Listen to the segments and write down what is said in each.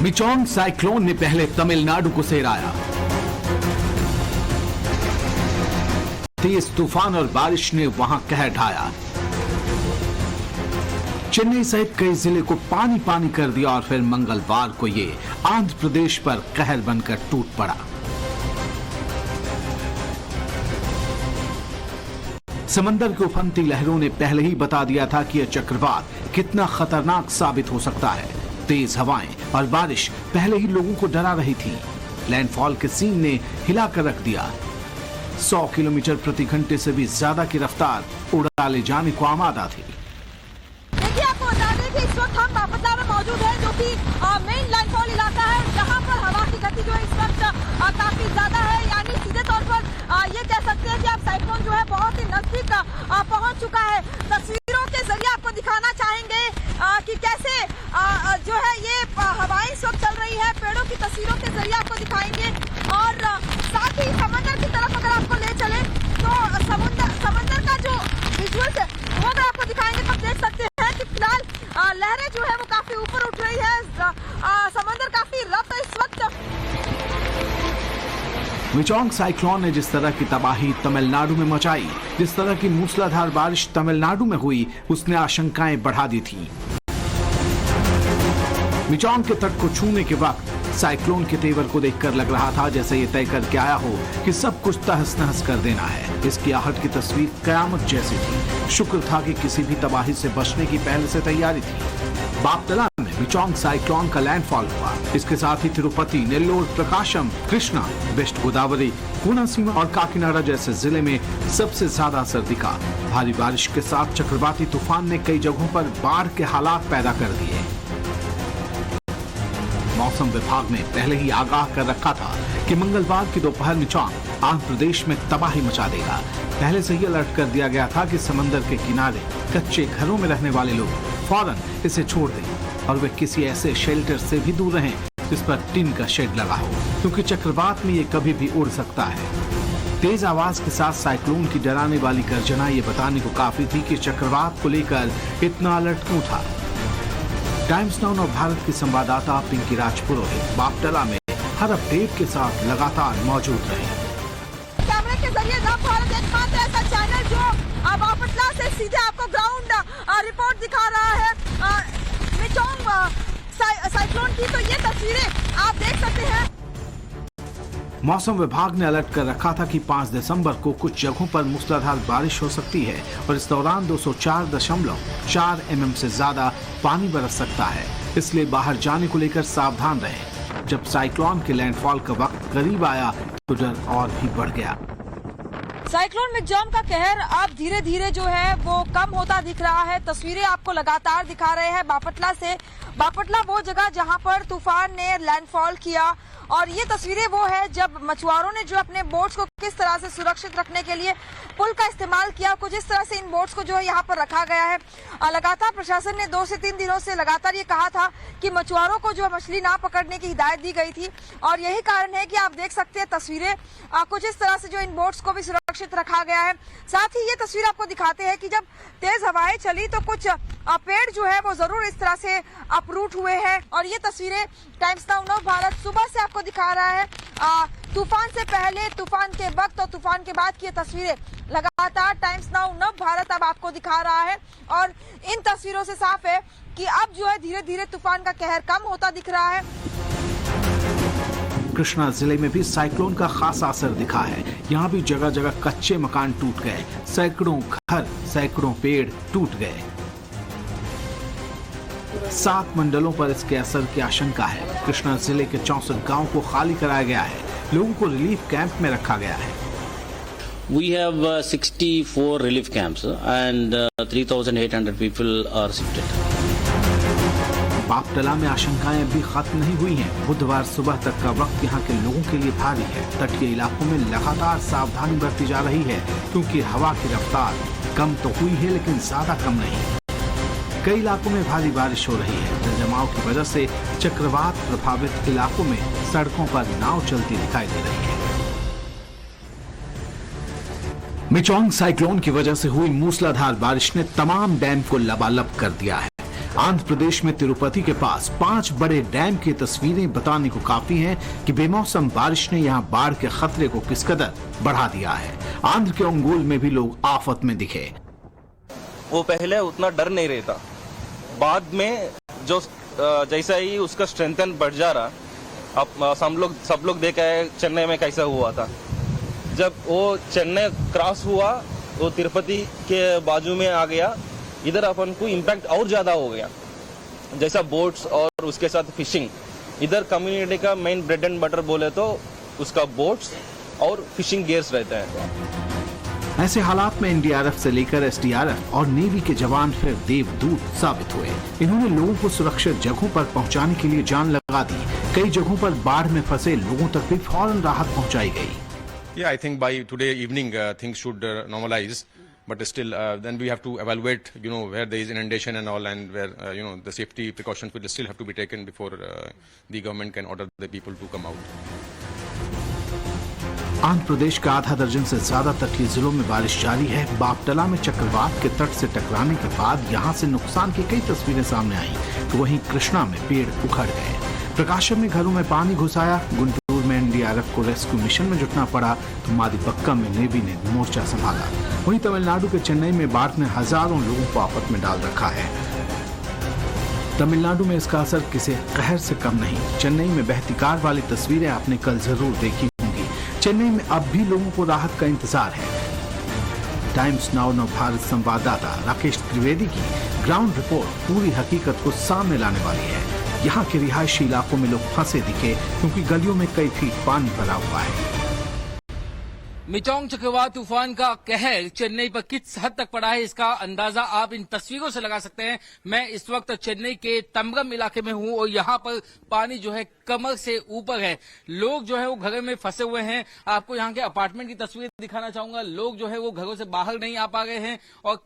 Michaung cyclone ने पहले तमिलनाडु को सहराया। तेज तूफान और बारिश ने वहां कहर ढाया। चेन्नई सहित कई जिले को पानी पानी कर दिया और फिर मंगलवार को ये आंध्र प्रदेश पर कहर बनकर टूट पड़ा। समंदर की उफनती लहरों ने पहले ही बता दिया था कि यह चक्रवात कितना खतरनाक साबित हो सकता है। तेज हवाएं और बारिश पहले ही लोगों को डरा रही थी। लैंडफॉल के सीन ने हिलाकर रख दिया। 100 किलोमीटर प्रति घंटे से भी ज्यादा की रफ्तार उड़ा ले जाने को आमादा थी। देखिए, आपको बता दें कि इस वक्त हम बापतला में मौजूद हैं, जो कि मेन लैंडफॉल इलाका है, जहां पर हवा की गति जो है इस वक्त काफी ज्यादा है। यानी सीधे तौर पर ये कह सकते हैं कि अब साइक्लोन जो है बहुत ही नजदीक पहुंच चुका है। तस्वीरों के जरिए आपको दिखाना चाहेंगे कि कैसे जो है ये हवाएं इस वक्त चल रही है। पेड़ों की तस्वीरों के जरिए आपको दिखाएंगे और साथ ही समंदर की तरफ अगर आपको ले चले तो समंदर का जो विजुअल्स है वो अगर आपको दिखाएंगे तो देख सकते हैं कि फिलहाल लहरें जो है वो काफी ऊपर उठ रही है। समंदर काफी रफ है इस वक्त। मिचोंग साइक्लोन ने जिस तरह की तबाही तमिलनाडु में मचाई, जिस तरह की मूसलाधार बारिश तमिलनाडु में हुई, उसने आशंकाएं बढ़ा दी थी। मिचोंग के तट को छूने के वक्त साइक्लोन के तेवर को देखकर लग रहा था जैसे ये तय करके आया हो कि सब कुछ तहस नहस कर देना है। इसकी आहट की तस्वीर कयामत जैसी थी। शुक्र था कि किसी भी तबाही से बचने की पहले से तैयारी थी। बापतला में मिचोंग साइक्लोन का लैंडफॉल हुआ। इसके साथ ही तिरुपति, नेल्लोर, प्रकाशम, कृष्णा, वेस्ट गोदावरी, कोनासीमा और काकीनाडा जैसे जिले में सबसे ज्यादा असर दिखा। भारी बारिश के साथ चक्रवाती तूफान ने कई जगहों पर बाढ़ के हालात पैदा कर दिए। मौसम विभाग ने पहले ही आगाह कर रखा था कि मंगलवार की दोपहर मिचोंग आंध्र प्रदेश में तबाही मचा देगा। पहले से ही अलर्ट कर दिया गया था कि समंदर के किनारे कच्चे घरों में रहने वाले लोग फौरन इसे छोड़ दें और वे किसी ऐसे शेल्टर से भी दूर रहें जिस पर टिन का शेड लगा हो, क्योंकि चक्रवात में ये कभी भी उड़ सकता है। तेज आवाज के साथ साइक्लोन की डराने वाली गर्जना ये बताने को काफी थी कि चक्रवात को लेकर इतना अलर्ट क्यों था। टाइम्स नाउ और भारत की संवाददाता पिंकी राजपुरोहित बापतला में हर अपडेट के साथ लगातार मौजूद रहे। कैमरे के जरिए नव भारत एकमात्र ऐसा चैनल जो बापतला से सीधे आपको ग्राउंड रिपोर्ट दिखा रहा है मिचोंग साइक्लोन की। तो ये तस्वीरें आप देख सकते हैं। मौसम विभाग ने अलर्ट कर रखा था कि 5 दिसंबर को कुछ जगहों पर मूसलाधार बारिश हो सकती है और इस दौरान 204.4 mm से ज्यादा पानी बरस सकता है। इसलिए बाहर जाने को लेकर सावधान रहें। जब साइक्लोन के लैंडफॉल का वक्त करीब आया तो डर और भी बढ़ गया। साइक्लोन मिचोंग का कहर अब धीरे धीरे जो है वो कम होता दिख रहा है। तस्वीरें आपको लगातार दिखा रहे हैं बापतला से। बापतला वो जगह जहां पर तूफान ने लैंडफॉल किया और ये तस्वीरें वो है जब मछुआरों ने जो अपने बोट्स को किस तरह से सुरक्षित रखने के लिए पुल का इस्तेमाल किया। कुछ इस तरह से इन बोट्स को जो है यहाँ पर रखा गया है। लगातार प्रशासन ने 2 से 3 दिनों से लगातार ये कहा था कि मछुआरों को जो मछली ना पकड़ने की हिदायत दी गई थी और यही कारण है कि आप देख सकते हैं तस्वीरें कुछ इस तरह से जो इन बोट्स को भी सुरक्षित रखा गया है। साथ ही ये तस्वीर आपको दिखाते हैं कि जब तेज हवाएं चली तो कुछ पेड़ जो है वो जरूर इस तरह से अपरूट हुए हैं। और ये तस्वीरें टाइम्स नाउ नव भारत सुबह से आपको दिखा रहा है। तूफान से पहले, तूफान के वक्त और तूफान के बाद की ये तस्वीरें लगातार टाइम्स नाउ नव भारत अब आपको दिखा रहा है। और इन तस्वीरों से साफ है कि अब जो है धीरे धीरे तूफान का कहर कम होता दिख रहा है। कृष्णा जिले में भी साइक्लोन का खासा असर दिखा है। यहाँ भी जगह जगह कच्चे मकान टूट गए, सैकड़ों घर, सैकड़ों पेड़ टूट गए। 7 मंडलों पर इसके असर की आशंका है। कृष्णा जिले के 64 गांव को खाली कराया गया है। लोगों को रिलीफ कैंप में रखा गया है। We have 64 relief camps and 3,800 people are shifted. Bapatla में आशंकाएं अभी खत्म नहीं हुई हैं। बुधवार सुबह तक का वक्त यहाँ के लोगों के लिए भारी है। तटीय इलाकों में लगातार सावधानी बरती जा रही है क्योंकि हवा की रफ्तार कम तो हुई है लेकिन ज्यादा कम नहीं। कई इलाकों में भारी बारिश हो रही है। जलजमाव की वजह से चक्रवात प्रभावित इलाकों में सड़कों पर नाव चलती दिखाई दे रही है। मिचोंग साइक्लोन की वजह से हुई मूसलाधार बारिश ने तमाम डैम को लबालब कर दिया है। आंध्र प्रदेश में तिरुपति के पास 5 बड़े डैम की तस्वीरें बताने को काफी हैं कि बेमौसम बारिश ने यहां बाढ़ के खतरे को किस कदर बढ़ा दिया है। आंध्र के ओंगोल में भी लोग आफत में दिखे। वो पहले उतना डर नहीं रहता, बाद में जो जैसा ही उसका स्ट्रेंथन बढ़ जा रहा। अब सब लोग देखा है चेन्नई में कैसा हुआ था। जब वो चेन्नई क्रॉस हुआ, वो तिरुपति के बाजू में आ गया, इधर अपन को इम्पैक्ट और ज्यादा हो गया। जैसा बोट्स और उसके साथ फिशिंग, इधर कम्युनिटी का मेन ब्रेड एंड बटर बोले तो उसका बोट्स और फिशिंग गियर्स रहता है। ऐसे हालात में एनडीआरएफ से लेकर एसडीआरएफ और नेवी के जवान फिर देवदूत साबित हुए। इन्होंने लोगों को सुरक्षित जगहों पर पहुंचाने के लिए जान लगा दी। कई जगहों पर बाढ़ में फंसे लोगों तक भी फौरन राहत पहुंचाई गई। Yeah, I think by today evening things should normalize, but still then we have to evaluate, where there is inundation and all, and where the safety precautions will still have to be taken before the government can order the people to come out. Andhra Pradesh का आधा दर्जन से ज्यादा तटीय जिलों में बारिश जारी है। बापटला में चक्रवात के तट से टकराने के बाद यहां से नुकसान की कई तस्वीरें सामने आई, तो वहीं कृष्णा में पेड़ उखड़ गए। प्रकाशम में घरों में पानी घुस आया। गुंटूर में एनडीआरएफ को रेस्क्यू मिशन में जुटना पड़ा, तो मादीपक्कम में नेवी ने मोर्चा संभाला। वहीं तमिलनाडु के चेन्नई में बाढ़ ने हजारों लोगों को आफत में डाल रखा है। तमिलनाडु में इसका असर किसी कहर से कम नहीं। चेन्नई में बहती कार वाली तस्वीरें आपने कल जरूर देखी होंगी। चेन्नई में अब भी लोगों को राहत का इंतजार है। टाइम्स नाउ भारत संवाददाता राकेश त्रिवेदी की ग्राउंड रिपोर्ट पूरी हकीकत को सामने लाने वाली है। यहाँ के रिहायशी इलाकों में लोग फंसे दिखे क्योंकि गलियों में कई फीट पानी भरा हुआ है। मिचोंग चक्रवात तूफान का कहर चेन्नई पर किस हद तक पड़ा है, इसका अंदाजा आप इन तस्वीरों से लगा सकते हैं। मैं इस वक्त चेन्नई के तंबरम इलाके में हूं और यहाँ पर पानी जो है कमर से ऊपर है। लोग जो है वो घरों में फंसे हुए हैं। आपको यहाँ के अपार्टमेंट की तस्वीरें दिखाना चाहूंगा। लोग जो है वो घरों से बाहर नहीं आ पा रहे हैं और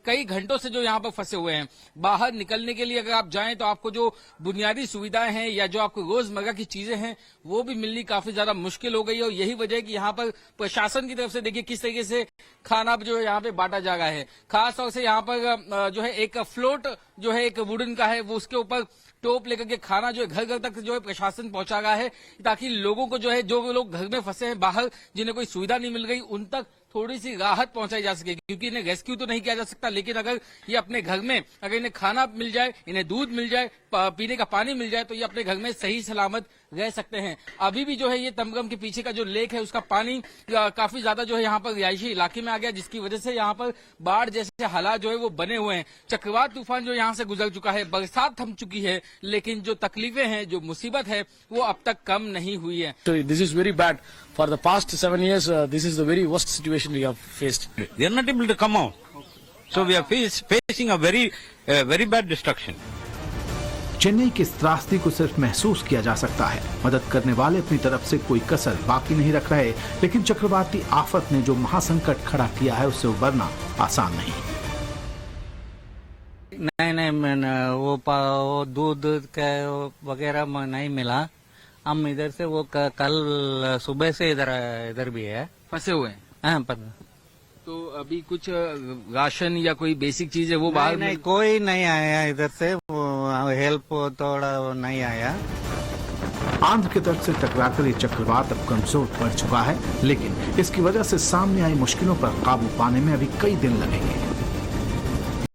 कई घंटों से जो यहाँ पर फंसे हुए हैं। बाहर निकलने के लिए अगर आप जाएं तो आपको जो बुनियादी सुविधाएं हैं या जो आपको रोजमर्रा की चीजें हैं वो भी मिलनी काफी ज्यादा मुश्किल हो गई है। और यही वजह है कि यहाँ पर प्रशासन की तरफ से देखिए किस तरीके से खाना जो है यहाँ पे बांटा जा रहा है। खासतौर से यहाँ पर जो है एक फ्लोट जो है एक वुडन का है, वो उसके ऊपर टोप लेकर के खाना जो है घर घर तक जो है प्रशासन पहुंचा रहा है, ताकि लोगों को जो है जो लोग घर में फंसे हैं बाहर, जिन्हें कोई सुविधा नहीं मिल गई, उन तक थोड़ी सी राहत पहुंचाई जा सके। क्योंकि इन्हें रेस्क्यू तो नहीं किया जा सकता, लेकिन अगर ये अपने घर में अगर इन्हें खाना मिल जाए, इन्हें दूध मिल जाए, पीने का पानी मिल जाए, तो ये अपने घर में सही सलामत रह सकते हैं। अभी भी जो है ये तंबरम के पीछे का जो लेक है उसका पानी काफी ज्यादा जो है यहाँ पर रिहायशी इलाके में आ गया, जिसकी वजह से यहाँ पर बाढ़ जैसे हालात जो है वो बने हुए हैं। चक्रवात तूफान जो यहाँ से गुजर चुका है, बरसात थम चुकी है, लेकिन जो तकलीफें हैं, जो मुसीबत है, वो अब तक कम नहीं हुई है। This is very bad. For the past 7 years, this is the very worst situation we have faced. They are not able to come out. So we are facing a very bad destruction. Chennai की इस त्रासदी को सिर्फ महसूस किया जा सकता है। मदद करने वाले अपनी तरफ से कोई कसर बाकी नहीं रख रहे, लेकिन चक्रवाती आफत ने जो महासंकट खड़ा किया है उससे उबरना आसान नहीं। नहीं, वो दूध का वगैरह नहीं मिला। हम इधर से वो कल सुबह से इधर भी है, फंसे हुए हैं। हाँ, तो अभी कुछ राशन या कोई बेसिक चीज है वो बाहर नहीं, कोई नहीं आया इधर से, वो हेल्प थोड़ा नहीं आया। आंध्र के तट से टकराकर ये चक्रवात अब कमजोर पड़ चुका है, लेकिन इसकी वजह से सामने आई मुश्किलों पर काबू पाने में अभी कई दिन लगेंगे।